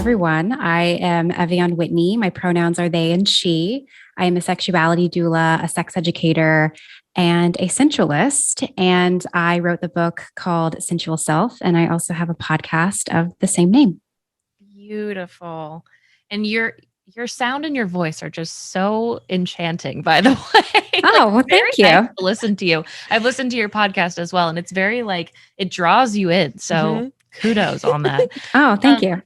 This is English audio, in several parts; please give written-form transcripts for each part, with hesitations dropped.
everyone. I am Ev'Yan Whitney. My pronouns are they and she. I am a sexuality doula, a sex educator, and a sensualist. And I wrote the book called Sensual Self. And I also have a podcast of the same name. Beautiful. And your sound and your voice are just so enchanting, by the way. Oh, well, thank you. Nice to listen to you. I've listened to your podcast as well, and it's very it draws you in. So kudos on that. Oh, thank you.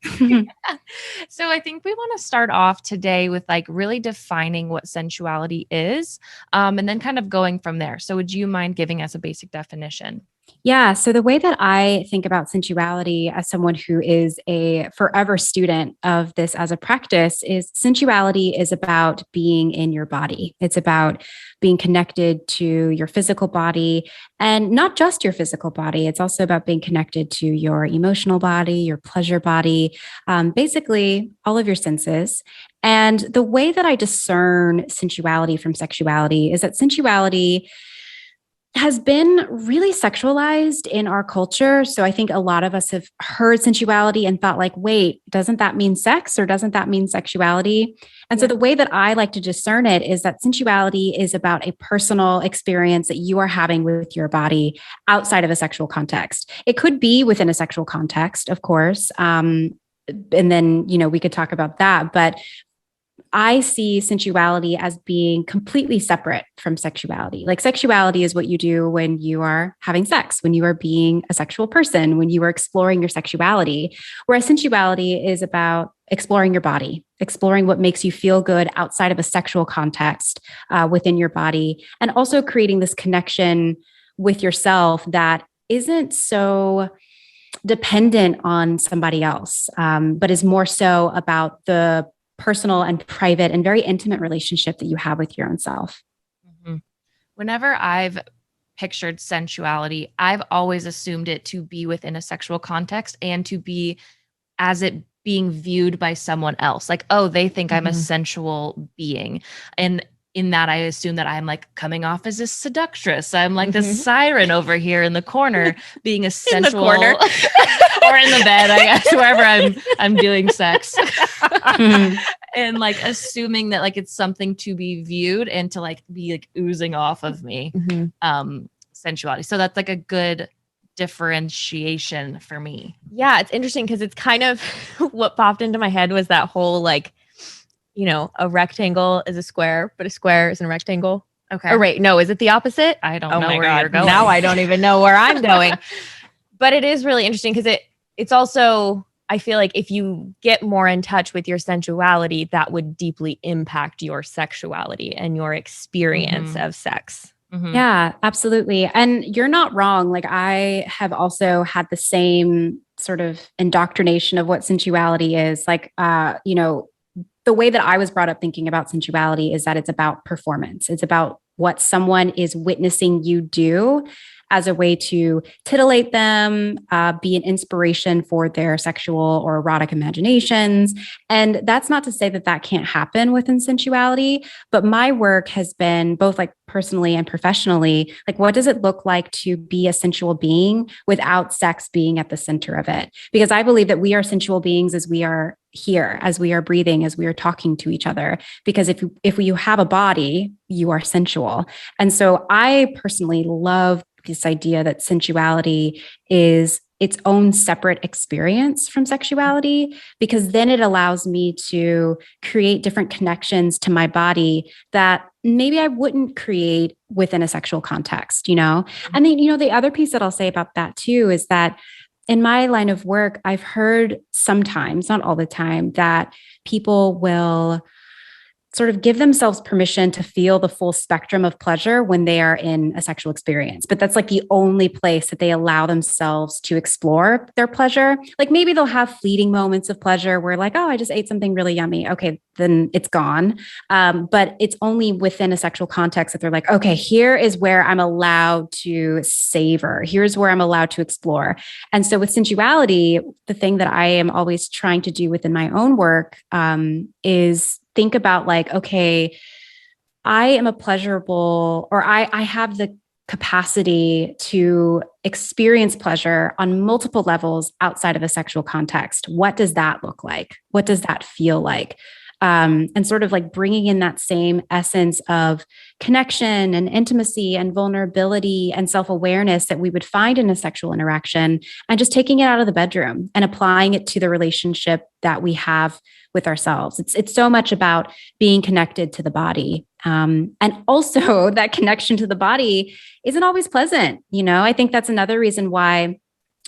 So I think we want to start off today with really defining what sensuality is, and then kind of going from there. So would you mind giving us a basic definition? Yeah. So the way that I think about sensuality as someone who is a forever student of this as a practice is sensuality is about being in your body. It's about being connected to your physical body, and not just your physical body. It's also about being connected to your emotional body, your pleasure body, basically all of your senses. And the way that I discern sensuality from sexuality is that sensuality has been really sexualized in our culture. So I think a lot of us have heard sensuality and thought wait, doesn't that mean sex or doesn't that mean sexuality? And so the way that I like to discern it is that sensuality is about a personal experience that you are having with your body outside of a sexual context. It could be within a sexual context, of course. And then, we could talk about that, but I see sensuality as being completely separate from sexuality. Sexuality is what you do when you are having sex, when you are being a sexual person, when you are exploring your sexuality, whereas sensuality is about exploring your body, exploring what makes you feel good outside of a sexual context within your body, and also creating this connection with yourself that isn't so dependent on somebody else, but is more so about the personal and private and very intimate relationship that you have with your own self. Mm-hmm. Whenever I've pictured sensuality, I've always assumed it to be within a sexual context and to be as it being viewed by someone else. They think I'm a sensual being. And in that, I assume that I'm coming off as a seductress. I'm this siren over here in the corner, being a sensual, in the corner. or in the bed, I guess, wherever I'm doing sex, and assuming that it's something to be viewed and to be oozing off of me, sensuality. So that's a good differentiation for me. Yeah, it's interesting because it's kind of what popped into my head was that whole a rectangle is a square, but a square isn't a rectangle. Okay. Or wait, no, is it the opposite? I don't know where you're going. Now I don't even know where I'm going. But it is really interesting because it's also, I feel like if you get more in touch with your sensuality, that would deeply impact your sexuality and your experience of sex. Mm-hmm. Yeah, absolutely. And you're not wrong. I have also had the same sort of indoctrination of what sensuality is. The way that I was brought up thinking about sensuality is that it's about performance. It's about what someone is witnessing you do as a way to titillate them, be an inspiration for their sexual or erotic imaginations. And that's not to say that that can't happen within sensuality, but my work has been both personally and professionally, what does it look like to be a sensual being without sex being at the center of it? Because I believe that we are sensual beings as we are here, as we are breathing, as we are talking to each other. Because if you have a body, you are sensual. And so I personally love this idea that sensuality is its own separate experience from sexuality, because then it allows me to create different connections to my body that maybe I wouldn't create within a sexual context, And then, the other piece that I'll say about that too is that in my line of work, I've heard sometimes, not all the time, that people will sort of give themselves permission to feel the full spectrum of pleasure when they are in a sexual experience. But that's the only place that they allow themselves to explore their pleasure. Maybe they'll have fleeting moments of pleasure where oh, I just ate something really yummy. Okay, then it's gone. But it's only within a sexual context that they're okay, here is where I'm allowed to savor. Here's where I'm allowed to explore. And so with sensuality, the thing that I am always trying to do within my own work is think about okay, I am a pleasurable, or I have the capacity to experience pleasure on multiple levels outside of a sexual context. What does that look like? What does that feel like? And sort of like bringing in that same essence of connection and intimacy and vulnerability and self-awareness that we would find in a sexual interaction, and just taking it out of the bedroom and applying it to the relationship that we have with ourselves. It's so much about being connected to the body. And also that connection to the body isn't always pleasant. I think that's another reason why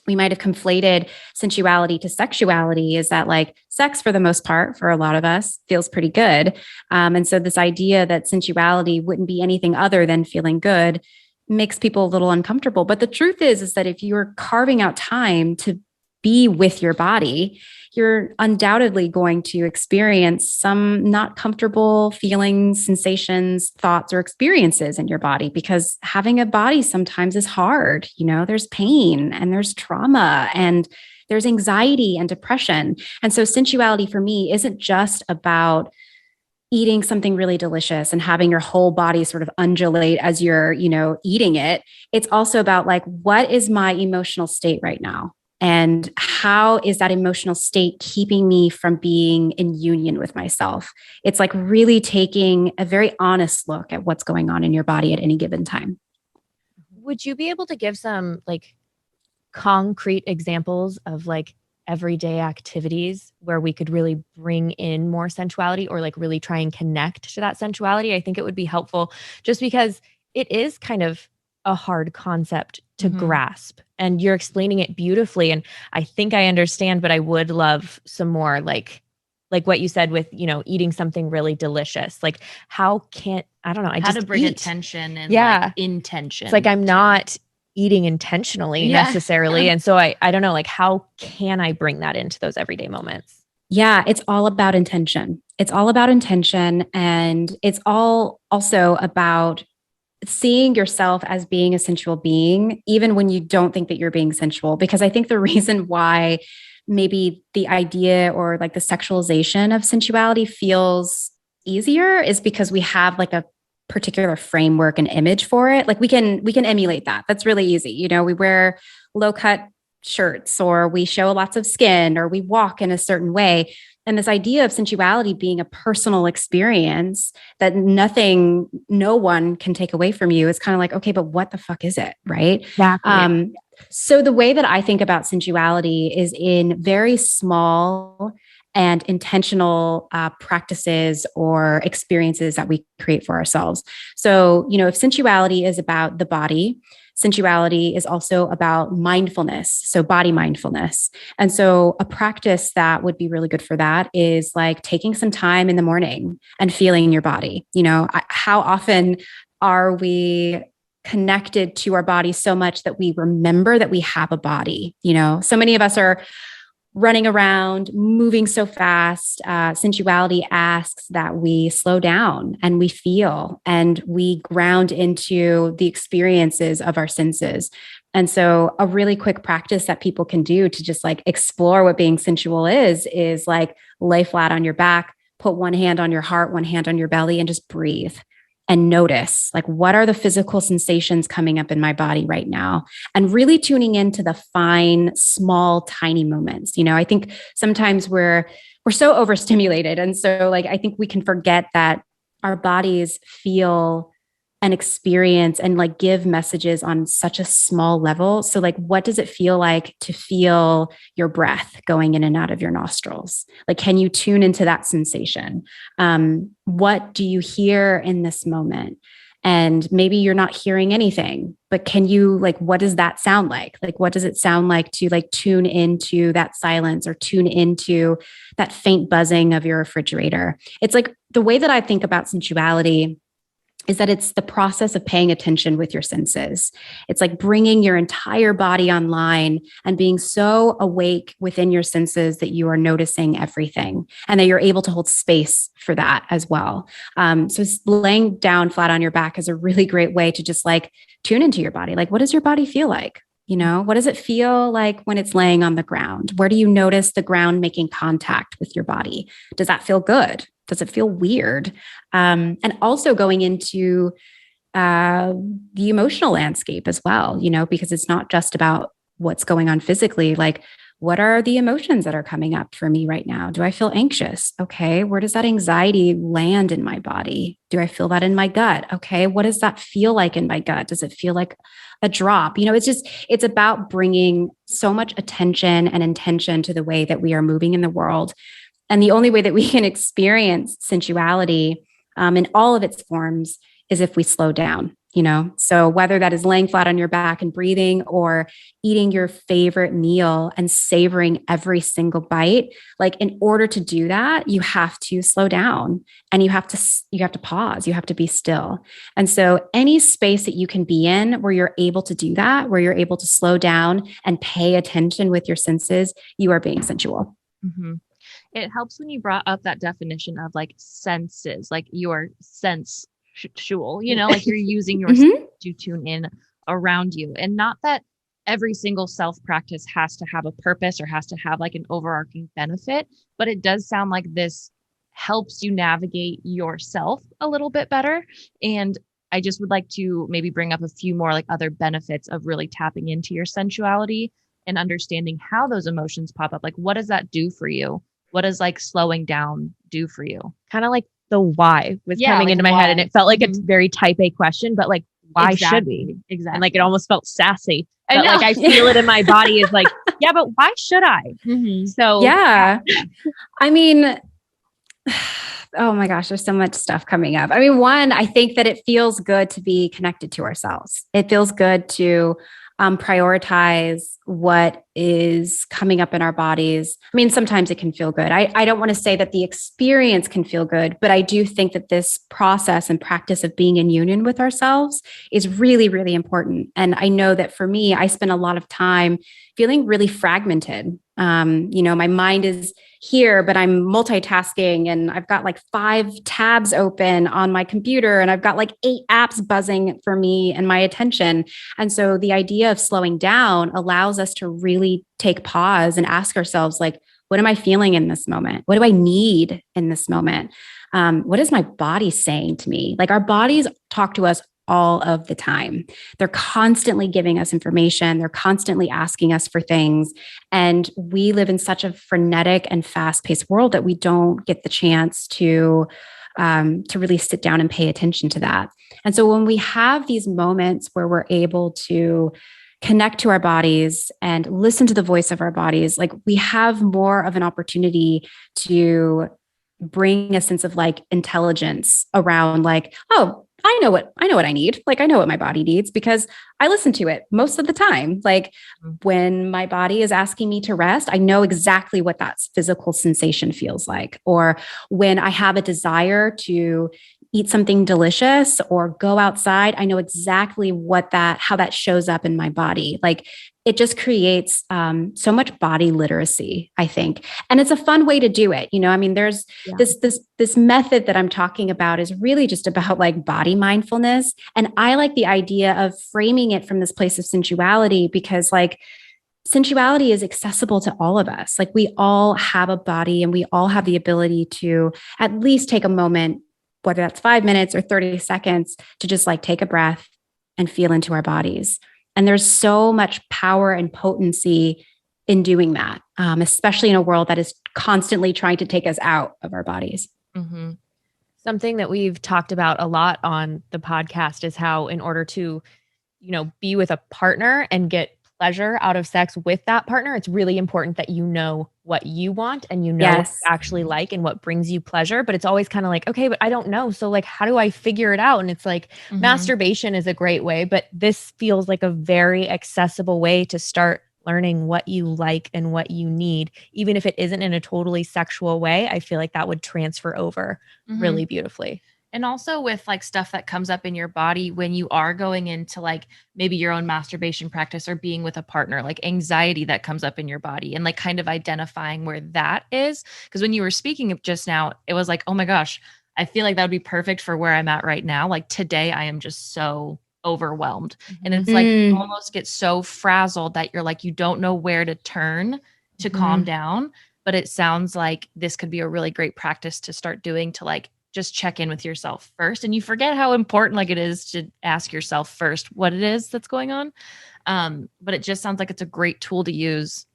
we might have conflated sensuality to sexuality, is that like sex, for the most part, for a lot of us, feels pretty good. And so this idea that sensuality wouldn't be anything other than feeling good makes people a little uncomfortable. But the truth is that if you're carving out time to be with your body, you're undoubtedly going to experience some not comfortable feelings, sensations, thoughts, or experiences in your body, because having a body sometimes is hard. There's pain and there's trauma and there's anxiety and depression. And so sensuality for me isn't just about eating something really delicious and having your whole body sort of undulate as you're, eating it. It's also about like, what is my emotional state right now? And how is that emotional state keeping me from being in union with myself? It's like really taking a very honest look at what's going on in your body at any given time. Would you be able to give some like concrete examples of like everyday activities where we could really bring in more sensuality, or like really try and connect to that sensuality? I think it would be helpful, just because it is kind of a hard concept to grasp, and you're explaining it beautifully. And I think I understand, but I would love some more like what you said with, eating something really delicious. Like I don't know. How to bring attention and like intention. It's like, I'm not eating intentionally necessarily. And so I don't know, like, how can I bring that into those everyday moments? Yeah, it's all about intention. It's all about intention. And it's all also about seeing yourself as being a sensual being, even when you don't think that you're being sensual. Because I think the reason why maybe the idea or like the sexualization of sensuality feels easier is because we have like a particular framework and image for it. Like we can emulate that. That's really easy. We wear low cut shirts, or we show lots of skin, or we walk in a certain way. And this idea of sensuality being a personal experience that no one can take away from you is kind of like, okay, but what the fuck is it? Right. Exactly. So the way that I think about sensuality is in very small and intentional practices or experiences that we create for ourselves. So, if sensuality is about the body, sensuality is also about mindfulness, so body mindfulness. And so a practice that would be really good for that is like taking some time in the morning and feeling your body. How often are we connected to our body so much that we remember that we have a body? So many of us are running around, moving so fast. Sensuality asks that we slow down and we feel and we ground into the experiences of our senses. And so a really quick practice that people can do to just like explore what being sensual is like lay flat on your back, put one hand on your heart, one hand on your belly, and just breathe. And notice, like, what are the physical sensations coming up in my body right now? And really tuning into the fine, small, tiny moments. I think sometimes we're so overstimulated. And so like, I think we can forget that our bodies feel and experience and like give messages on such a small level. So like, what does it feel like to feel your breath going in and out of your nostrils? Like, can you tune into that sensation? What do you hear in this moment? And maybe you're not hearing anything, but can you like, what does that sound like? Like, what does it sound like to like tune into that silence or tune into that faint buzzing of your refrigerator? It's like the way that I think about sensuality is that it's the process of paying attention with your senses. It's like bringing your entire body online and being so awake within your senses that you are noticing everything and that you're able to hold space for that as well. So laying down flat on your back is a really great way to just like tune into your body. Like, what does your body feel like? What does it feel like when it's laying on the ground? Where do you notice the ground making contact with your body? Does that feel good? Does it feel weird? And also going into the emotional landscape as well, because it's not just about what's going on physically. Like, what are the emotions that are coming up for me right now? Do I feel anxious? Okay. Where does that anxiety land in my body? Do I feel that in my gut? Okay. What does that feel like in my gut? Does it feel like a drop? It's about bringing so much attention and intention to the way that we are moving in the world. And the only way that we can experience sensuality in all of its forms is if we slow down. So whether that is laying flat on your back and breathing, or eating your favorite meal and savoring every single bite, like, in order to do that, you have to slow down, and you have to pause, you have to be still. And so any space that you can be in where you're able to do that, where you're able to slow down and pay attention with your senses, you are being sensual. Mm-hmm. It helps when you brought up that definition of like senses, like your sensual, like you're using your Mm-hmm. to tune in around you. And not that every single self practice has to have a purpose or has to have like an overarching benefit, but it does sound like this helps you navigate yourself a little bit better. And I just would like to maybe bring up a few more like other benefits of really tapping into your sensuality and understanding how those emotions pop up. Like, what does that do for you? What does like slowing down do for you? Kind of like the why was coming like into my head, and it felt like a very type A question, but like, why should we? Exactly. And like, it almost felt sassy. I But know. like, I feel it in my body is like, yeah, but why should I? So Yeah. I mean, oh my gosh, there's so much stuff coming up. I mean, one, I think that it feels good to be connected to ourselves. It feels good to prioritize what is coming up in our bodies. I mean, sometimes it can feel good. I don't want to say that the experience can feel good, but I do think that this process and practice of being in union with ourselves is really, really important. And I know that for me, I spend a lot of time feeling really fragmented. My mind is here, but I'm multitasking, and I've got like 5 tabs open on my computer, and I've got like 8 apps buzzing for me and my attention. And so the idea of slowing down allows us to really take pause and ask ourselves, like, what am I feeling in this moment? What do I need in this moment? What is my body saying to me? Like, our bodies talk to us all of the time. They're constantly giving us information. They're constantly asking us for things. And we live in such a frenetic and fast-paced world that we don't get the chance to really sit down and pay attention to that. And so when we have these moments where we're able to connect to our bodies and listen to the voice of our bodies, like, we have more of an opportunity to bring a sense of like intelligence around, like, oh, I know what I need. Like, I know what my body needs because I listen to it most of the time. Like, when my body is asking me to rest, I know exactly what that physical sensation feels like. Or when I have a desire to eat something delicious or go outside, I know exactly how that shows up in my body. Like, it just creates so much body literacy, I think. And it's a fun way to do it. I mean, there's this method that I'm talking about is really just about like body mindfulness. And I like the idea of framing it from this place of sensuality, because like, sensuality is accessible to all of us. Like, we all have a body, and we all have the ability to at least take a moment, whether that's 5 minutes or 30 seconds, to just like take a breath and feel into our bodies. And there's so much power and potency in doing that, especially in a world that is constantly trying to take us out of our bodies. Mm-hmm. Something that we've talked about a lot on the podcast is how, in order to, be with a partner and get pleasure out of sex with that partner, it's really important that you know what you want and what you actually like and what brings you pleasure. But it's always kind of like, okay, but I don't know. So like, how do I figure it out? And it's like, masturbation is a great way, but this feels like a very accessible way to start learning what you like and what you need. Even if it isn't in a totally sexual way, I feel like that would transfer over really beautifully. And also with like stuff that comes up in your body when you are going into like maybe your own masturbation practice or being with a partner, like anxiety that comes up in your body, and like kind of identifying where that is. Because when you were speaking just now, it was like, oh my gosh, I feel like that would be perfect for where I'm at right now. Like today, I am just so overwhelmed. And it's like you almost get so frazzled that you're like, you don't know where to turn to calm down. But it sounds like this could be a really great practice to start doing to like just check in with yourself first. And you forget how important like it is to ask yourself first what it is that's going on. But it just sounds like it's a great tool to use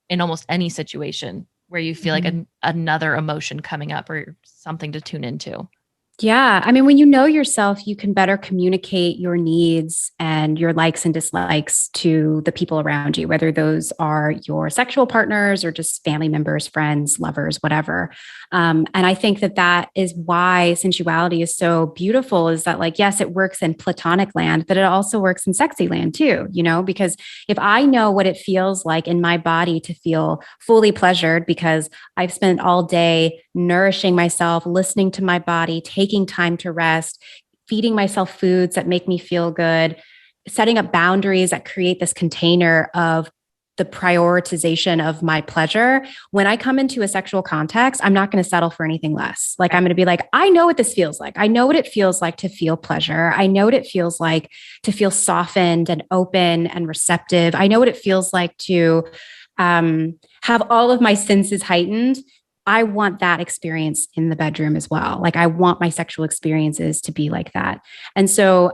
in almost any situation where you feel like another emotion coming up or something to tune into. Yeah. I mean, when you know yourself, you can better communicate your needs and your likes and dislikes to the people around you, whether those are your sexual partners or just family members, friends, lovers, whatever. And I think that that is why sensuality is so beautiful, is that like, yes, it works in platonic land, but it also works in sexy land too, because if I know what it feels like in my body to feel fully pleasured because I've spent all day nourishing myself, listening to my body, taking time to rest, feeding myself foods that make me feel good, setting up boundaries that create this container of the prioritization of my pleasure. When I come into a sexual context, I'm not going to settle for anything less. Like I'm going to be like, I know what this feels like. I know what it feels like to feel pleasure. I know what it feels like to feel softened and open and receptive. I know what it feels like to have all of my senses heightened. I want that experience in the bedroom as well. Like I want my sexual experiences to be like that. And so,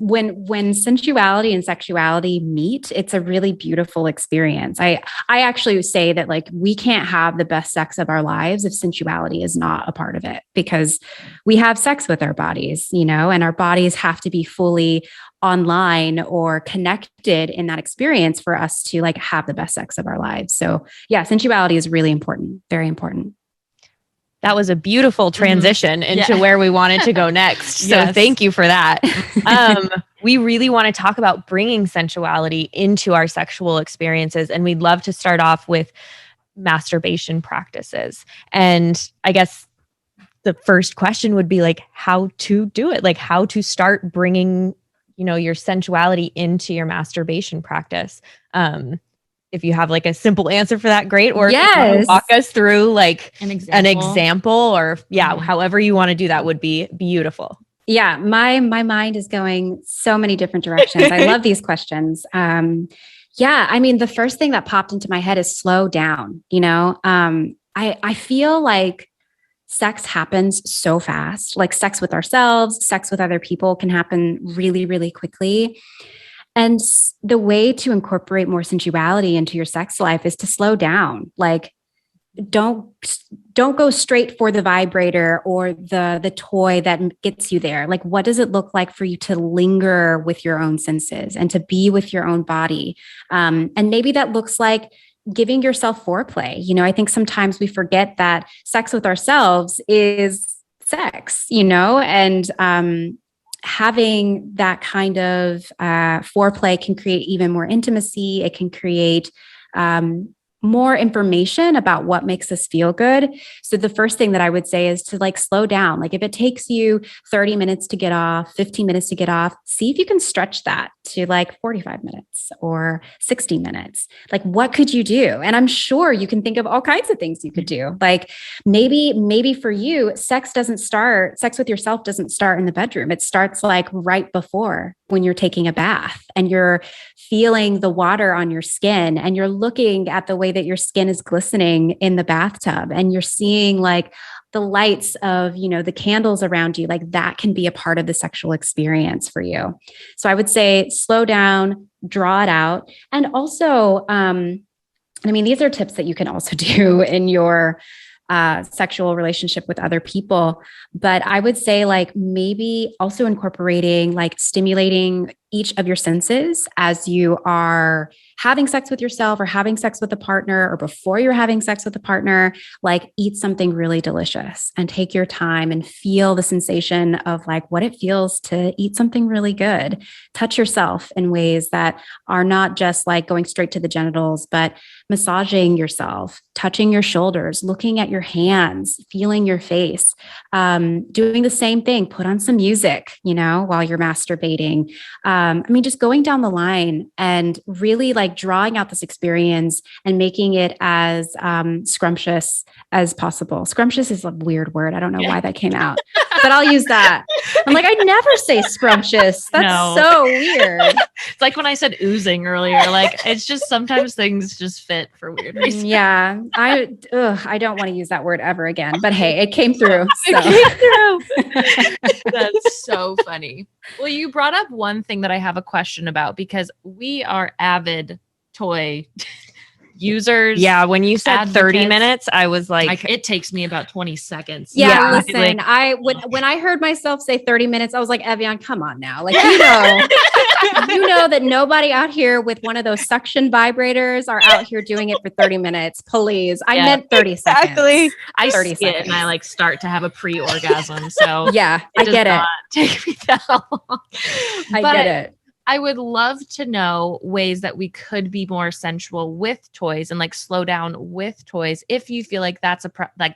when sensuality and sexuality meet, it's a really beautiful experience. I actually say that like we can't have the best sex of our lives if sensuality is not a part of it, because we have sex with our bodies, and our bodies have to be fully online or connected in that experience for us to like have the best sex of our lives. So yeah, sensuality is really important, very important. That was a beautiful transition into where we wanted to go next. So thank you for that. We really want to talk about bringing sensuality into our sexual experiences. And we'd love to start off with masturbation practices. And I guess the first question would be like, how to do it, like how to start bringing your sensuality into your masturbation practice. If you have like a simple answer for that, great. Or if you want to walk us through like an example or however you want to do that would be beautiful. Yeah. My mind is going so many different directions. I love these questions. I mean, the first thing that popped into my head is slow down. I feel like sex happens so fast, like sex with ourselves, sex with other people can happen really, really quickly. And the way to incorporate more sensuality into your sex life is to slow down. Like, don't go straight for the vibrator or the toy that gets you there. Like, what does it look like for you to linger with your own senses and to be with your own body? And maybe that looks like giving yourself foreplay. I think sometimes we forget that sex with ourselves is sex, and having that kind of foreplay can create even more intimacy. It can create more information about what makes us feel good. So the first thing that I would say is to like slow down. Like if it takes you 30 minutes to get off, 15 minutes to get off, see if you can stretch that to like 45 minutes or 60 minutes. Like what could you do? And I'm sure you can think of all kinds of things you could do. Like maybe for you, sex with yourself doesn't start in the bedroom. It starts like right before, when you're taking a bath and you're feeling the water on your skin and you're looking at the way that your skin is glistening in the bathtub and you're seeing like the lights of, the candles around you, like that can be a part of the sexual experience for you. So I would say slow down, draw it out. And also, these are tips that you can also do in your sexual relationship with other people. But I would say like maybe also incorporating like stimulating each of your senses as you are having sex with yourself or having sex with a partner or before you're having sex with a partner, like eat something really delicious and take your time and feel the sensation of like what it feels to eat something really good. Touch yourself in ways that are not just like going straight to the genitals, but massaging yourself, touching your shoulders, looking at your hands, feeling your face, doing the same thing, put on some music, while you're masturbating. I mean, just going down the line and really like drawing out this experience and making it as scrumptious as possible. Scrumptious is a weird word. I don't know why that came out, but I'll use that. I'm like, I never say scrumptious. That's so weird. It's like when I said oozing earlier, like it's just sometimes things just fit for weird reasons. Yeah. I don't want to use that word ever again, but hey, it came through. So. It came through. That's so funny. Well, you brought up one thing that I have a question about because we are avid toy users. Yeah, when you said advocates. 30 minutes, I was like it takes me about 20 seconds. Yeah, listen, when I heard myself say 30 minutes, I was like, Ev'Yan, come on now. Like, you know that nobody out here with one of those suction vibrators are out here doing it for 30 minutes. Please. I meant 30 seconds. I 30 see seconds. It and I like start to have a pre-orgasm. So yeah, I get it. Take me that long. I get it. I would love to know ways that we could be more sensual with toys and like slow down with toys if you feel like that's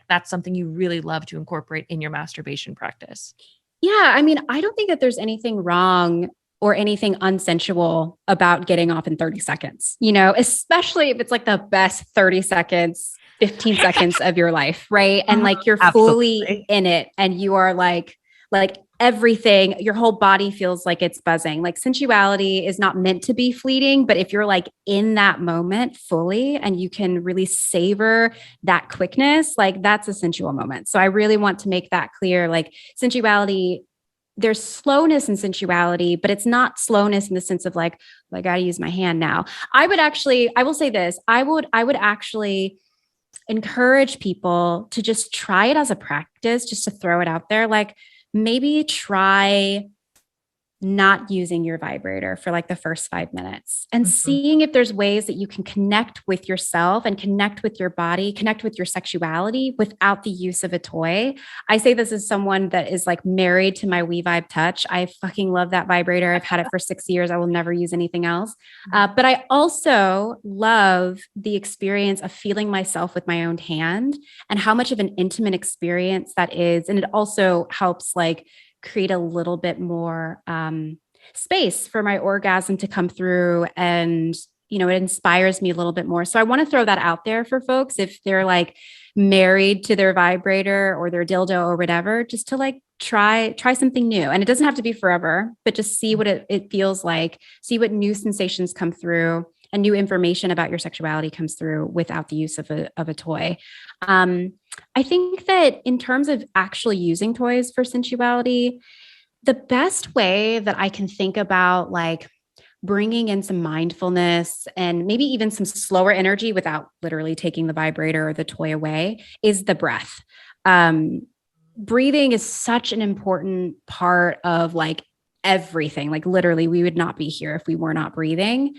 that's something you really love to incorporate in your masturbation practice. Yeah, I mean, I don't think that there's anything wrong or anything unsensual about getting off in 30 seconds, especially if it's like the best 30 seconds, 15 seconds of your life, right? And like you're fully in it and you are like everything, your whole body feels like it's buzzing. Like sensuality is not meant to be fleeting, but if you're like in that moment fully and you can really savor that quickness, like that's a sensual moment. So I really want to make that clear. Like sensuality, there's slowness in sensuality, but it's not slowness in the sense of like, I got to use my hand now. I will say this. I would actually encourage people to just try it as a practice, just to throw it out there. Like, maybe try not using your vibrator for like the first 5 minutes and seeing if there's ways that you can connect with yourself and connect with your body, connect with your sexuality without the use of a toy. I say this as someone that is like married to my We Vibe Touch. I fucking love that vibrator. I've had it for 6 years. I will never use anything else. But I also love the experience of feeling myself with my own hand and how much of an intimate experience that is. And it also helps like create a little bit more space for my orgasm to come through. And, it inspires me a little bit more. So I want to throw that out there for folks. If they're like married to their vibrator or their dildo or whatever, just to like try something new. And it doesn't have to be forever, but just see what it feels like, see what new sensations come through and new information about your sexuality comes through without the use of a toy. I think that in terms of actually using toys for sensuality, the best way that I can think about like bringing in some mindfulness and maybe even some slower energy without literally taking the vibrator or the toy away is the breath. Breathing is such an important part of like everything. Like literally, we would not be here if we were not breathing.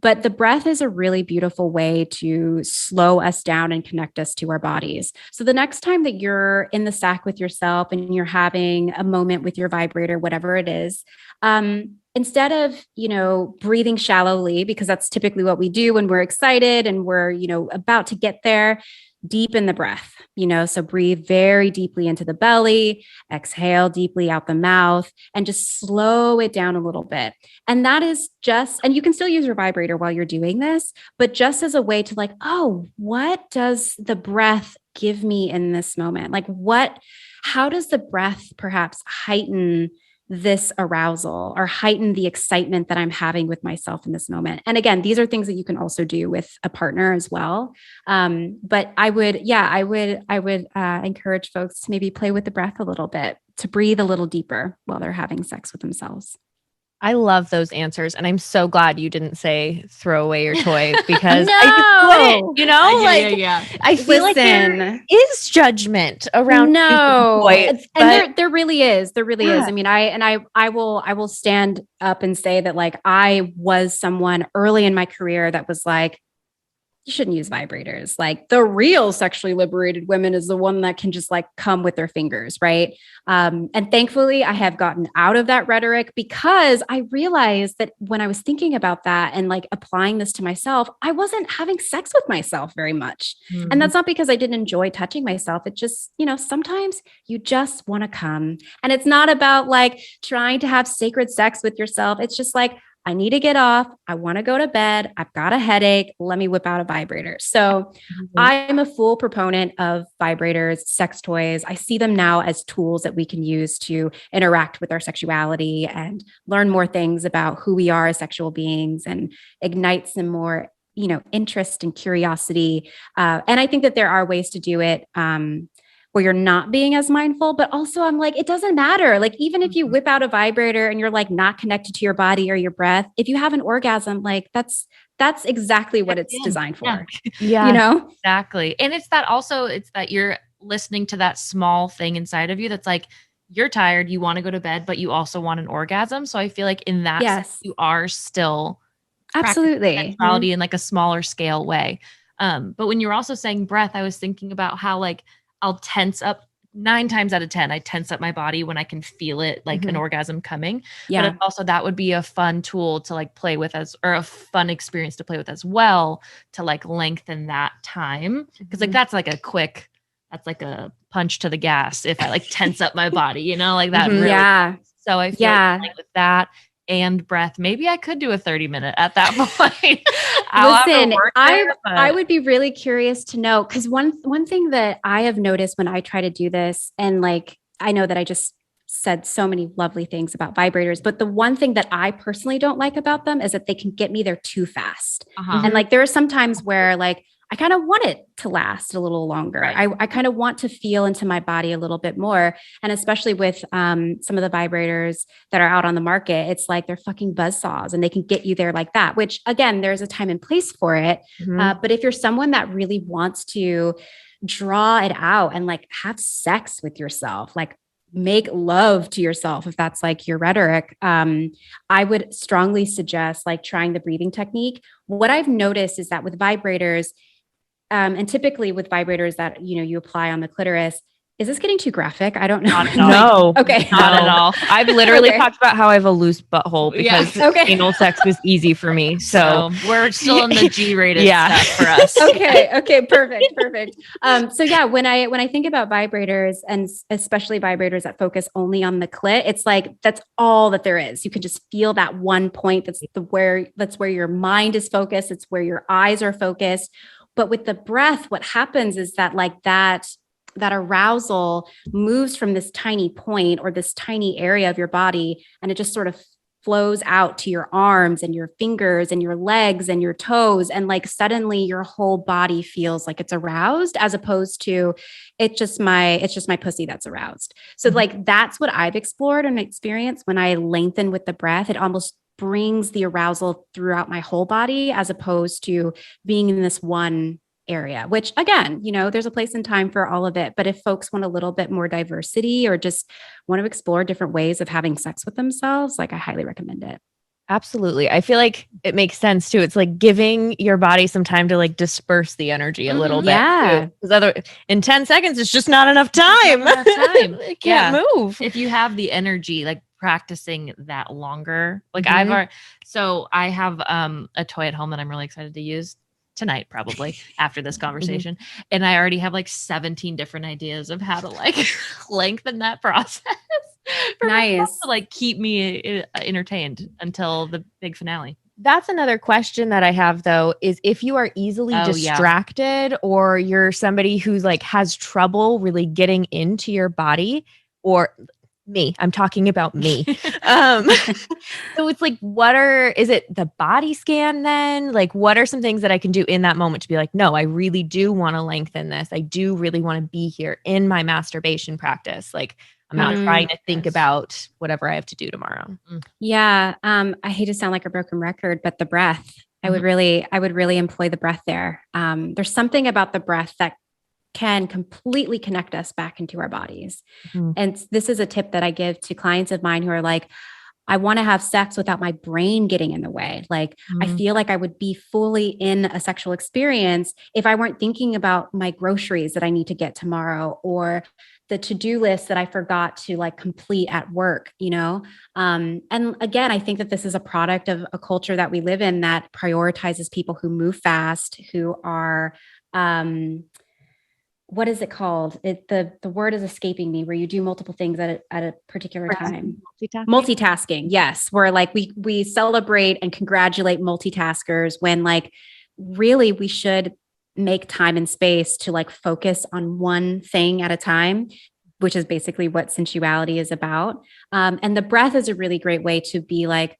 But the breath is a really beautiful way to slow us down and connect us to our bodies. So the next time that you're in the sack with yourself and you're having a moment with your vibrator, whatever it is, instead of, breathing shallowly, because that's typically what we do when we're excited and we're, about to get there, deepen the breath, so breathe very deeply into the belly, exhale deeply out the mouth, and just slow it down a little bit. And that is and you can still use your vibrator while you're doing this, but just as a way to like, oh, what does the breath give me in this moment? Like how does the breath perhaps heighten this arousal or heighten the excitement that I'm having with myself in this moment? And again, these are things that you can also do with a partner as well. But I would encourage folks to maybe play with the breath a little bit, to breathe a little deeper while they're having sex with themselves. I love those answers. And I'm so glad you didn't say throw away your toy because no. I wouldn't, Yeah. I feel like there is judgment around toys. And there really is. There really is. I mean, I will stand up and say that like I was someone early in my career that was like, you shouldn't use vibrators. Like the real sexually liberated women is the one that can just like come with their fingers, right? And thankfully, I have gotten out of that rhetoric because I realized that when I was thinking about that and like applying this to myself, I wasn't having sex with myself very much. And that's not because I didn't enjoy touching myself. It just, sometimes you just want to come. And it's not about like trying to have sacred sex with yourself. It's just like, I need to get off. I want to go to bed. I've got a headache. Let me whip out a vibrator. So I'm a full proponent of vibrators, sex toys. I see them now as tools that we can use to interact with our sexuality and learn more things about who we are as sexual beings and ignite some more, interest and curiosity. And I think that there are ways to do it. Where you're not being as mindful, but also I'm like, it doesn't matter. Like, even if you whip out a vibrator and you're like not connected to your body or your breath, if you have an orgasm, like that's exactly what it's designed for. Yeah. Exactly. And it's that you're listening to that small thing inside of you. That's like, you're tired, you want to go to bed, but you also want an orgasm. So I feel like in that sense, you are still absolutely sexuality in like a smaller scale way. But when you're also saying breath, I was thinking about how like, I'll tense up 9 times out of 10. I tense up my body when I can feel it, like an orgasm coming. Yeah. But also that would be a fun tool to like play with or a fun experience to play with as well, to like lengthen that time. Cause like, that's like a punch to the gas. If I like tense up my body, like that. Really. Yeah. So I feel like with that and breath, maybe I could do a 30-minute at that point. Listen, I would be really curious to know, because one thing that I have noticed when I try to do this, and like I know that I just said so many lovely things about vibrators, but the one thing that I personally don't like about them is that they can get me there too fast. And like there are some times where like I kind of want it to last a little longer. Right. I kind of want to feel into my body a little bit more. And especially with some of the vibrators that are out on the market, it's like they're fucking buzzsaws and they can get you there like that, which again, there's a time and place for it. But if you're someone that really wants to draw it out and like have sex with yourself, like make love to yourself, if that's like your rhetoric, I would strongly suggest like trying the breathing technique. What I've noticed is that with vibrators, and typically with vibrators that, you apply on the clitoris, is this getting too graphic? I don't know. Not at all. No. Okay. Not at all. I've literally talked about how I have a loose butthole because anal sex was easy for me. So we're still in the G-rated stuff for us. Okay. Perfect. So yeah, when I think about vibrators, and especially vibrators that focus only on the clit, it's like, that's all that there is. You can just feel that one point. That's where your mind is focused. It's where your eyes are focused. But with the breath, what happens is that like that arousal moves from this tiny point or this tiny area of your body, and it just sort of flows out to your arms and your fingers and your legs and your toes. And like suddenly your whole body feels like it's aroused, as opposed to it's just my pussy that's aroused. So like that's what I've explored and experienced when I lengthen with the breath. It almost brings the arousal throughout my whole body, as opposed to being in this one area, which again, there's a place and time for all of it. But if folks want a little bit more diversity or just want to explore different ways of having sex with themselves, like I highly recommend it. Absolutely. I feel like it makes sense too. It's like giving your body some time to like disperse the energy a little bit. Yeah. Because in 10 seconds, it's just not enough time. It can't move. If you have the energy, like practicing that longer, like I have a toy at home that I'm really excited to use tonight, probably after this conversation. And I already have like 17 different ideas of how to like lengthen that process. Nice. To like keep me entertained until the big finale. That's another question that I have though, is if you are easily distracted or you're somebody who's like has trouble really getting into your body, or me, I'm talking about me. So it's like, is it the body scan then? Like, what are some things that I can do in that moment to be like, no, I really do want to lengthen this. I do really want to be here in my masturbation practice. Like, I'm not trying to think about whatever I have to do tomorrow. Yeah. I hate to sound like a broken record, but the breath, I would really employ the breath there. There's something about the breath that can completely connect us back into our bodies. And this is a tip that I give to clients of mine who are like, I want to have sex without my brain getting in the way. Like, I feel like I would be fully in a sexual experience if I weren't thinking about my groceries that I need to get tomorrow, or the to-do list that I forgot to like complete at work, you know? And again, I think that this is a product of a culture that we live in that prioritizes people who move fast, who are, what is it called? The word is escaping me, where you do multiple things at a particular time. Multitasking. Yes. Where like we celebrate and congratulate multitaskers when like really we should make time and space to like focus on one thing at a time, which is basically what sensuality is about. And the breath is a really great way to be like,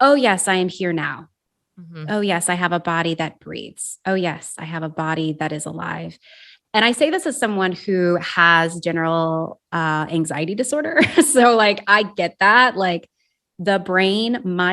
oh yes, I am here now. Oh yes, I have a body that breathes. Oh yes, I have a body that is alive. And I say this as someone who has general anxiety disorder. So like I get that. Like my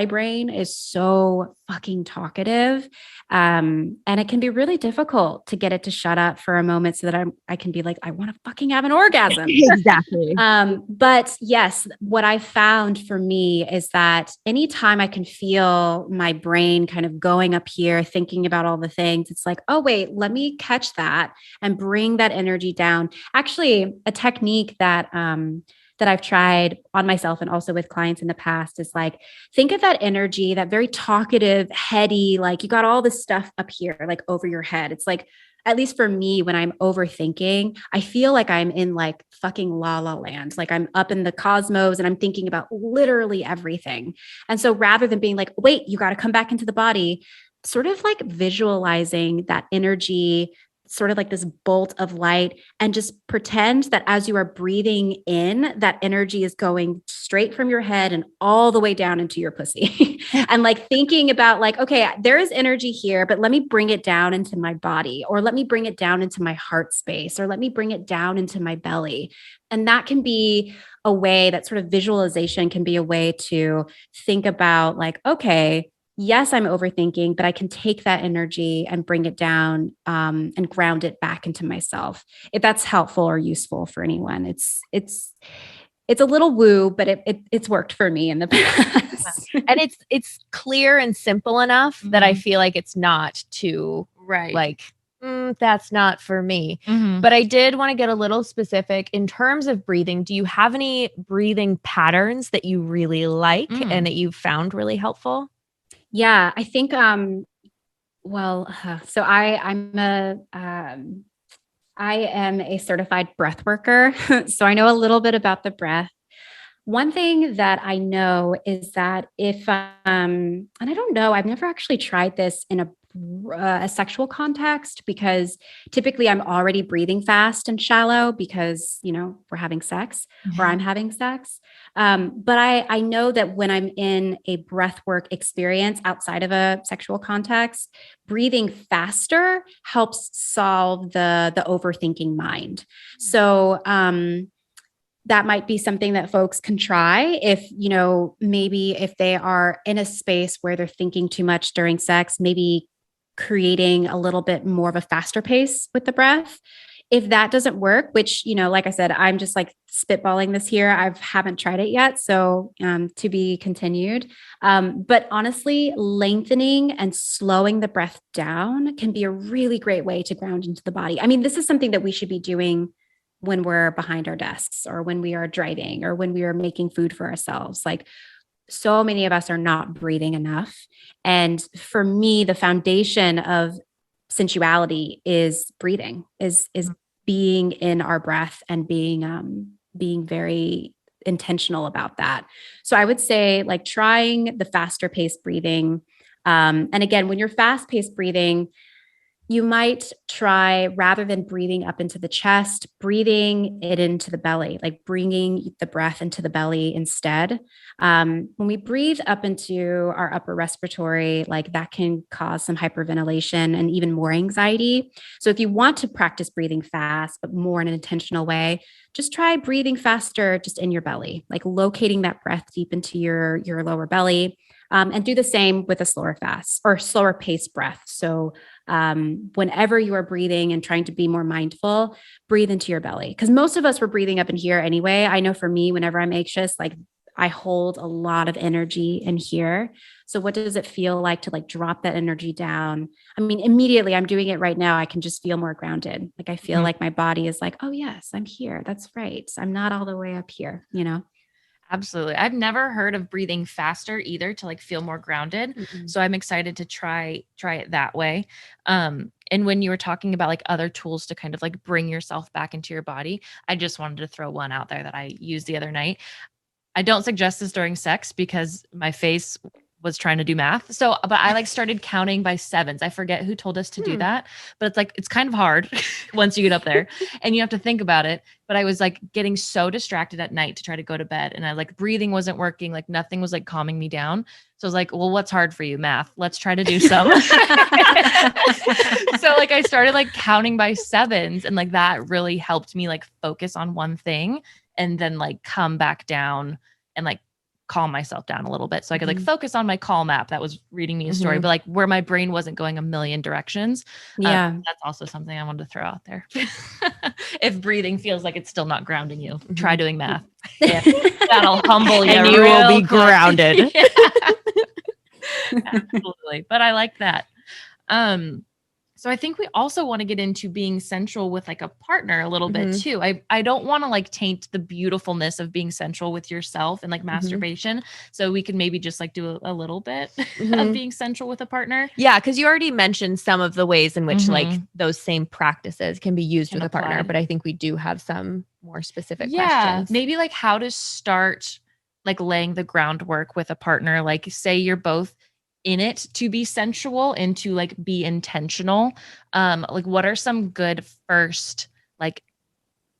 brain is so fucking talkative. And it can be really difficult to get it to shut up for a moment so that I can be like, I want to fucking have an orgasm. Exactly. But yes, what I found for me is that anytime I can feel my brain kind of going up here, thinking about all the things, it's like, oh, wait, let me catch that and bring that energy down. Actually, a technique that I've tried on myself and also with clients in the past is like, think of that energy, that very talkative, heady, like you got all this stuff up here, like over your head. It's like, at least for me, when I'm overthinking, I feel like I'm in like fucking la la land. Like I'm up in the cosmos and I'm thinking about literally everything. And so rather than being like, wait, you got to come back into the body, sort of like visualizing that energy, sort of like this bolt of light, and just pretend that as you are breathing in, that energy is going straight from your head and all the way down into your pussy. And like thinking about like, okay, there is energy here, but let me bring it down into my body, or let me bring it down into my heart space, or let me bring it down into my belly. And that can be a way, that sort of visualization can be a way to think about like, okay, yes, I'm overthinking, but I can take that energy and bring it down, and ground it back into myself. If that's helpful or useful for anyone, it's a little woo, but it's worked for me in the past. And it's clear and simple enough that I feel like it's not too like, that's not for me. But I did want to get a little specific in terms of breathing. Do you have any breathing patterns that you really like and that you've found really helpful? Yeah, I think, so I am a certified breath worker. So I know a little bit about the breath. One thing that I know is that if, and I don't know, I've never actually tried this in a sexual context, because typically I'm already breathing fast and shallow because, you know, we're having sex or I'm having sex. But I know that when I'm in a breathwork experience outside of a sexual context, breathing faster helps solve the overthinking mind. So, that might be something that folks can try if, you know, maybe if they are in a space where they're thinking too much during sex, maybe creating a little bit more of a faster pace with the breath. If that doesn't work, which, you know, like I said, I'm just like spitballing this here. I haven't tried it yet. So to be continued. But honestly, lengthening and slowing the breath down can be a really great way to ground into the body. I mean, this is something that we should be doing when we're behind our desks, or when we are driving, or when we are making food for ourselves. Like, so many of us are not breathing enough. And for me, the foundation of sensuality is breathing, is being in our breath and being very intentional about that. So I would say like trying the faster paced breathing. And again, when you're fast paced breathing, you might try, rather than breathing up into the chest, breathing it into the belly, like bringing the breath into the belly instead. When we breathe up into our upper respiratory, like that can cause some hyperventilation and even more anxiety. So if you want to practice breathing fast, but more in an intentional way, just try breathing faster just in your belly, like locating that breath deep into your lower belly. And do the same with a slower paced breath. So whenever you are breathing and trying to be more mindful, breathe into your belly. Because most of us were breathing up in here anyway. I know for me, whenever I'm anxious, like I hold a lot of energy in here. So what does it feel like to like drop that energy down? I mean, immediately I'm doing it right now. I can just feel more grounded. Like I feel like my body is like, oh yes, I'm here. That's right. I'm not all the way up here, you know? Absolutely. I've never heard of breathing faster either to like feel more grounded. Mm-mm. So I'm excited to try it that way. And when you were talking about like other tools to kind of like bring yourself back into your body, I just wanted to throw one out there that I used the other night. I don't suggest this during sex because my face was trying to do math. So, but I like started counting by sevens. I forget who told us to do that, but it's like, it's kind of hard once you get up there and you have to think about it. But I was like getting so distracted at night to try to go to bed, and I like breathing wasn't working. Like nothing was like calming me down. So I was like, well, what's hard for you? Math. Let's try to do some. So like I started like counting by sevens, and like that really helped me like focus on one thing and then like come back down and like calm myself down a little bit so I could like focus on my calm app that was reading me a story, but like where my brain wasn't going a million directions. Yeah. That's also something I wanted to throw out there. If breathing feels like it's still not grounding you, try doing math. Yeah, that'll humble you. And you will be grounded. Yeah. Absolutely. But I like that. So I think we also want to get into being sensual with like a partner a little bit too. I don't want to like taint the beautifulness of being sensual with yourself and like masturbation. So we can maybe just like do a little bit of being sensual with a partner. Yeah, because you already mentioned some of the ways in which like those same practices can be used with a partner, but I think we do have some more specific questions. Maybe like how to start like laying the groundwork with a partner. Like say you're both in it to be sensual and to like be intentional. Like what are some good first like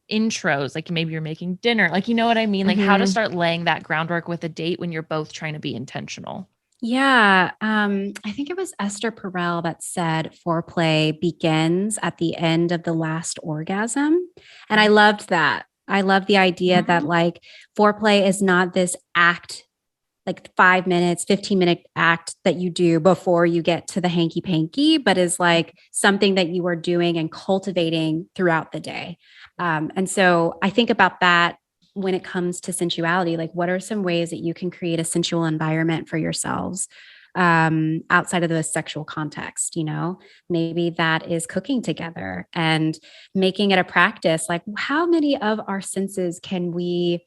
intros? Like maybe you're making dinner, like, you know what I mean? Like how to start laying that groundwork with a date when you're both trying to be intentional. Yeah. I think it was Esther Perel that said foreplay begins at the end of the last orgasm. And I loved that. I love the idea that like foreplay is not this act, like 5 minutes, 15-minute act that you do before you get to the hanky panky, but is like something that you are doing and cultivating throughout the day. And so I think about that when it comes to sensuality. Like, what are some ways that you can create a sensual environment for yourselves outside of the sexual context? You know, maybe that is cooking together and making it a practice. Like, how many of our senses can we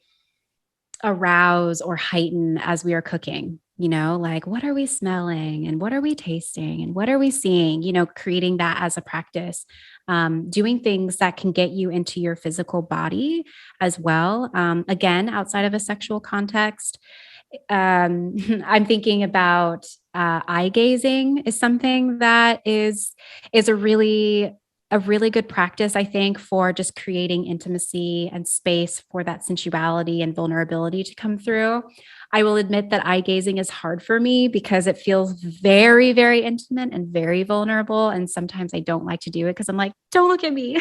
arouse or heighten as we are cooking? You know, like what are we smelling and what are we tasting and what are we seeing? You know, creating that as a practice, doing things that can get you into your physical body as well. Again, outside of a sexual context, I'm thinking about eye gazing is something that is a really good practice, I think, for just creating intimacy and space for that sensuality and vulnerability to come through. I will admit that eye gazing is hard for me because it feels very, very intimate and very vulnerable. And sometimes I don't like to do it because I'm like, don't look at me.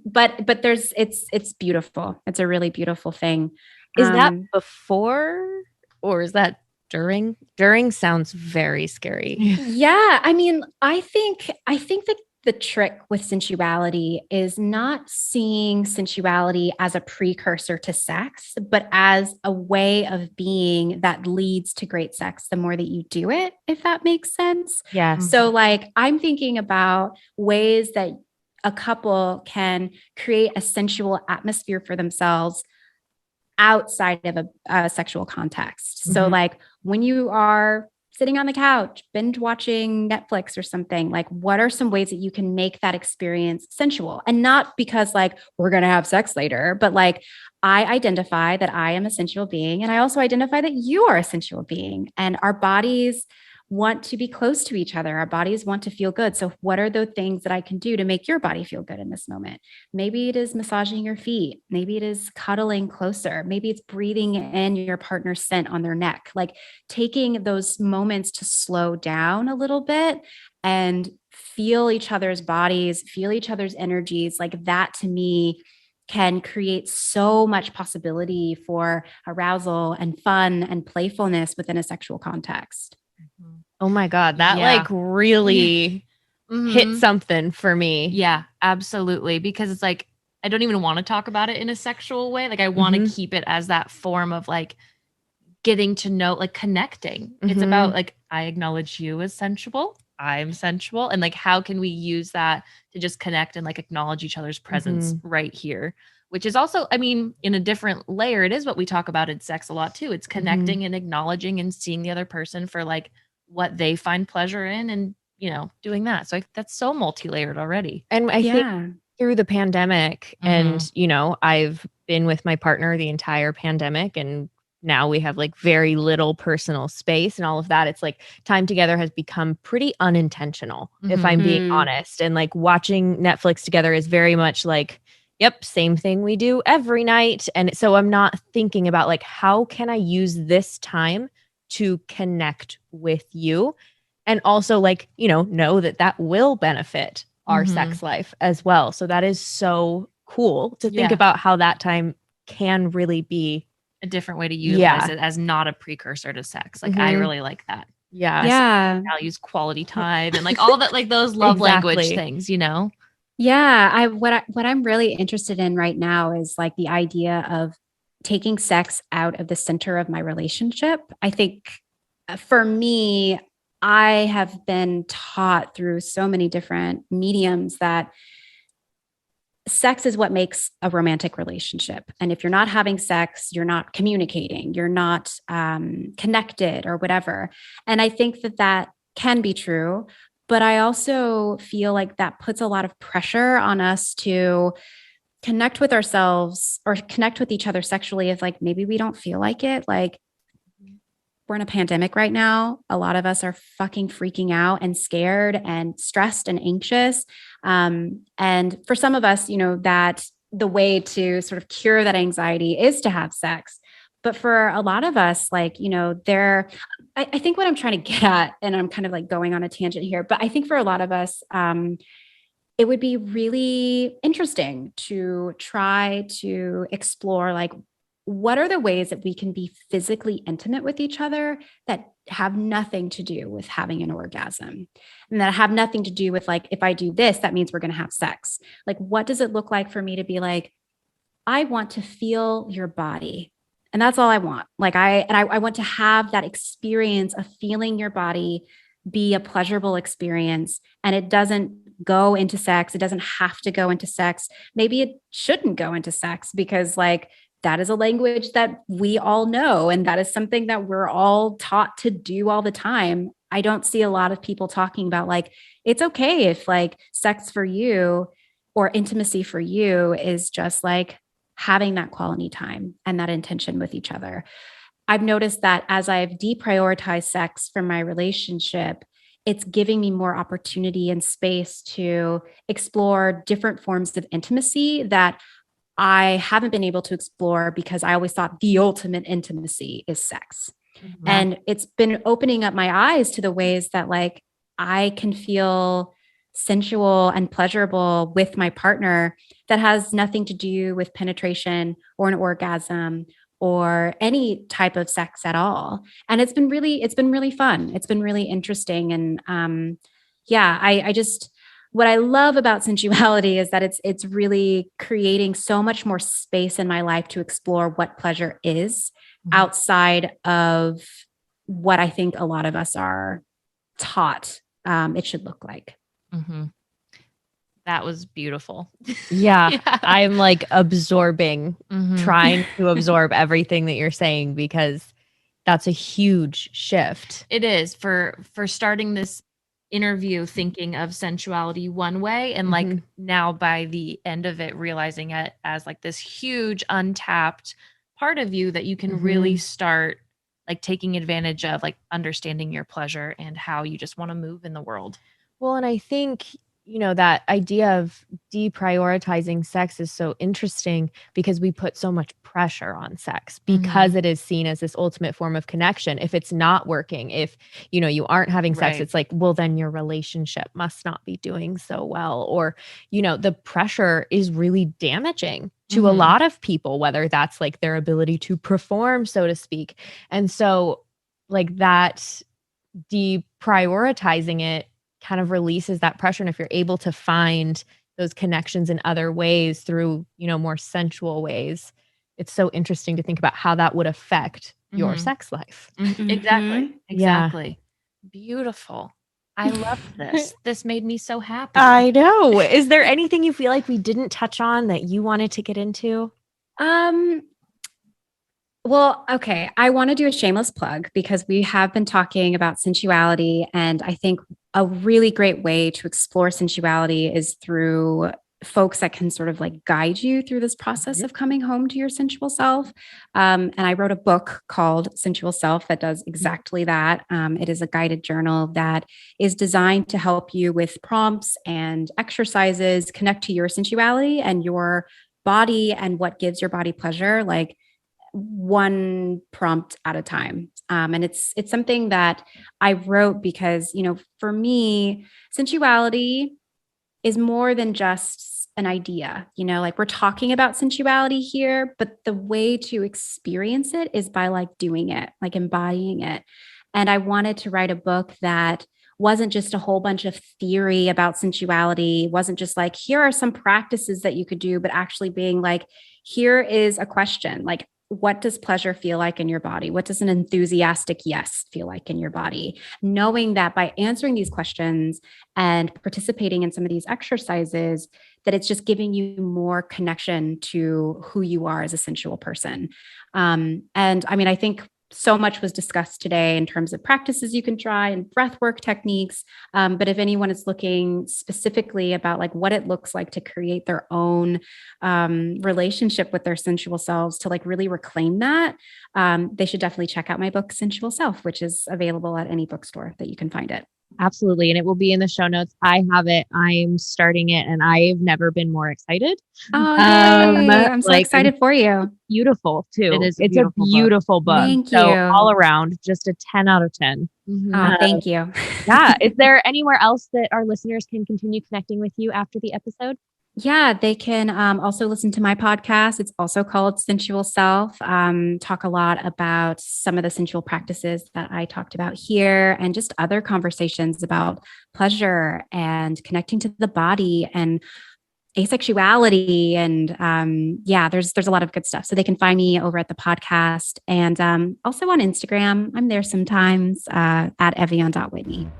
But it's beautiful. It's a really beautiful thing. Is that before or is that during? During sounds very scary. Yeah. I mean, I think that the trick with sensuality is not seeing sensuality as a precursor to sex, but as a way of being that leads to great sex the more that you do it, if that makes sense. Yes. So like I'm thinking about ways that a couple can create a sensual atmosphere for themselves outside of a sexual context. So like when you are sitting on the couch, binge watching Netflix or something, like what are some ways that you can make that experience sensual? And not because like we're going to have sex later, but like I identify that I am a sensual being. And I also identify that you are a sensual being, and our bodies want to be close to each other. Our bodies want to feel good. So what are the things that I can do to make your body feel good in this moment? Maybe it is massaging your feet. Maybe it is cuddling closer. Maybe it's breathing in your partner's scent on their neck, like taking those moments to slow down a little bit and feel each other's bodies, feel each other's energies. Like that to me can create so much possibility for arousal and fun and playfulness within a sexual context. Oh my God. That like really hit something for me. Yeah, absolutely. Because it's like I don't even want to talk about it in a sexual way. Like I want to keep it as that form of like getting to know, like connecting. It's about like, I acknowledge you as sensual. I'm sensual. And like, how can we use that to just connect and like acknowledge each other's presence right here? Which is also, I mean, in a different layer, it is what we talk about in sex a lot too. It's connecting and acknowledging and seeing the other person for like what they find pleasure in and, you know, doing that. So that's so multi-layered already. And I think Yeah. through the pandemic and, you know, I've been with my partner the entire pandemic, and now we have like very little personal space and all of that. It's like time together has become pretty unintentional, if I'm being honest. And like watching Netflix together is very much like, yep, same thing we do every night. And so I'm not thinking about like, how can I use this time to connect with you? And also like, you know that that will benefit our sex life as well. So that is so cool to think about how that time can really be a different way to utilize it as not a precursor to sex. Like I really like that. Yeah. Values quality time and like all that, like those love language things, you know? Yeah. What I'm really interested in right now is like the idea of taking sex out of the center of my relationship. I think for me, I have been taught through so many different mediums that sex is what makes a romantic relationship. And if you're not having sex, you're not communicating, you're not connected or whatever. And I think that that can be true. But I also feel like that puts a lot of pressure on us to connect with ourselves or connect with each other sexually if like maybe we don't feel like it. Like we're in a pandemic right now. A lot of us are fucking freaking out and scared and stressed and anxious. And for some of us, you know, that the way to sort of cure that anxiety is to have sex. But for a lot of us, like, you know, I think what I'm trying to get at, and I'm kind of like going on a tangent here, but I think for a lot of us, it would be really interesting to try to explore like what are the ways that we can be physically intimate with each other that have nothing to do with having an orgasm and that have nothing to do with like, if I do this, that means we're going to have sex. Like, what does it look like for me to be like, I want to feel your body. And that's all I want. Like I want to have that experience of feeling your body be a pleasurable experience. And it doesn't go into sex. It doesn't have to go into sex. Maybe it shouldn't go into sex because like, that is a language that we all know. And that is something that we're all taught to do all the time. I don't see a lot of people talking about like, it's okay if like sex for you or intimacy for you is just like having that quality time and that intention with each other. I've noticed that as I've deprioritized sex from my relationship, it's giving me more opportunity and space to explore different forms of intimacy that I haven't been able to explore because I always thought the ultimate intimacy is sex. And it's been opening up my eyes to the ways that like I can feel sensual and pleasurable with my partner that has nothing to do with penetration or an orgasm or any type of sex at all. And it's been really fun. It's been really interesting. And I just what I love about sensuality is that it's really creating so much more space in my life to explore what pleasure is outside of what I think a lot of us are taught it should look like. That was beautiful. Yeah. I'm like absorbing, trying to absorb everything that you're saying because that's a huge shift. It is for starting this interview thinking of sensuality one way and like now by the end of it realizing it as like this huge untapped part of you that you can really start like taking advantage of, like understanding your pleasure and how you just want to move in the world. Well, and I think, you know, that idea of deprioritizing sex is so interesting because we put so much pressure on sex because it is seen as this ultimate form of connection. If it's not working, if, you know, you aren't having sex, it's like, well, then your relationship must not be doing so well. Or, you know, the pressure is really damaging to a lot of people, whether that's like their ability to perform, so to speak. And so like that deprioritizing it kind of releases that pressure. And if you're able to find those connections in other ways through, more sensual ways. It's so interesting to think about how that would affect your sex life. Exactly. Yeah. Beautiful. I love this. This made me so happy. I know. Is there anything you feel like we didn't touch on that you wanted to get into? Well, okay. I want to do a shameless plug because we have been talking about sensuality. And I think a really great way to explore sensuality is through folks that can sort of like guide you through this process of coming home to your sensual self. And I wrote a book called Sensual Self that does exactly that. It is a guided journal that is designed to help you with prompts and exercises, connect to your sensuality and your body and what gives your body pleasure. Like, one prompt at a time. And it's something that I wrote because, for me, sensuality is more than just an idea, like we're talking about sensuality here, but the way to experience it is by like doing it, like embodying it. And I wanted to write a book that wasn't just a whole bunch of theory about sensuality, wasn't just like, here are some practices that you could do, but actually being like, here is a question, like, what does pleasure feel like in your body? What does an enthusiastic yes feel like in your body? Knowing that by answering these questions and participating in some of these exercises, that it's just giving you more connection to who you are as a sensual person. And I mean, I think so much was discussed today in terms of practices you can try and breath work techniques. But if anyone is looking specifically about like what it looks like to create their own relationship with their sensual selves to like really reclaim that, they should definitely check out my book, Sensual Self, which is available at any bookstore that you can find it. Absolutely. And it will be in the show notes. I have it. I'm starting it and I've never been more excited. Oh, yay. I'm so excited for you. Beautiful too. It is It's a beautiful book. Thank So you. all around, just a 10 out of 10. Thank you. Yeah. Is there anywhere else that our listeners can continue connecting with you after the episode? Yeah, they can also listen to my podcast. It's also called Sensual Self. Talk a lot about some of the sensual practices that I talked about here and just other conversations about pleasure and connecting to the body and asexuality. And yeah, there's a lot of good stuff. So they can find me over at the podcast and also on Instagram. I'm there sometimes at Ev'Yan Whitney.